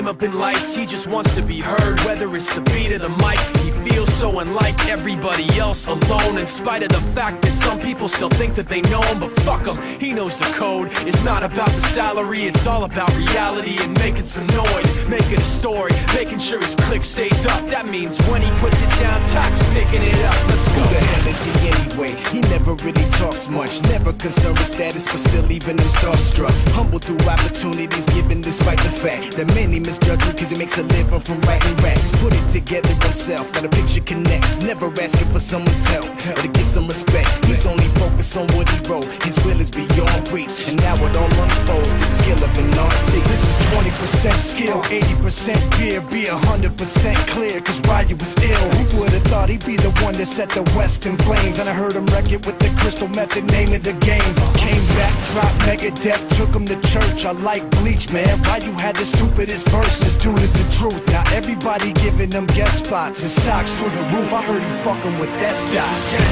fame up in lights, he just wants to be heard. Whether it's the beat or the mic, he feels so unlike everybody else, alone. In spite of the fact that some people still think that they know him, but fuck him, he knows the code. It's not about the salary, it's all about reality and making some noise, making a story, making sure his click stays up. That means when he puts it down, Tac's picking it up. Let's go. Who the hell is he anyway? He never really talks much, never concerned with status, but still leaving him starstruck. Humble through opportunities given despite the fact that many misjudge him cause he makes a living from writing raps. Put it together himself, now the picture connects, never asking for someone's help or to get some respect. He's only focused on what he wrote, his will is beyond reach, and now it all unfolds, the skill of an artist. This is 20% skill, 80% fear, be 100% clear, cause Ryu was ill. Who would've thought he'd be the one that set the West in flames? And I heard him wreck it with the Crystal Method, name of the game. Came back, dropped Megadeth, took him to church. I like Bleach, man. Ryu had the stupidest verse, this dude is the truth. Now everybody giving them guest spots and stocks through the roof. I heard he fucking with that stock.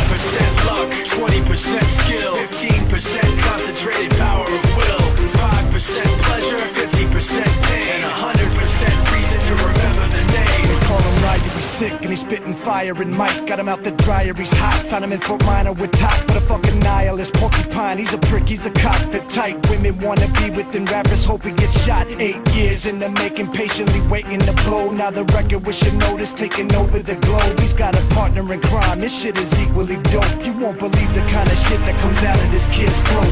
This is 10% luck, 20% skill, 15% concentrated power of will, 5% pleasure, 50% pain, and 100% reason to remember the name. They call him Ryu, he's sick and he's spitting fire. And Mike got him out the dryer, he's hot. Found him in Fort Minor with Top, but a fucking nihilist porcupine. He's a prick, he's a cock. The type women wanna be with, and rappers hope he gets shot. 8 years in the making, patiently waiting to blow. Now the record with your notice taking over the globe. He's got a partner in crime, this shit is equally dope. You won't believe the kind of shit that comes out of this kid's throat.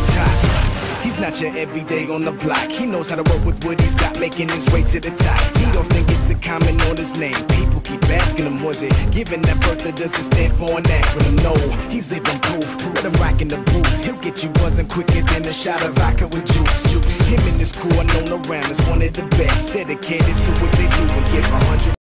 He's not your everyday on the block. He knows how to work with what he's got, making his way to the top. He don't think it's a comment on his name. People keep asking him, was it given that birth, or does it stand for an acronym? No, he's living proof. Let him rock in the booth. He'll get you buzzing quicker than a shot of vodka with juice. Him and his crew are known around as one of the best, dedicated to what they do and give 100.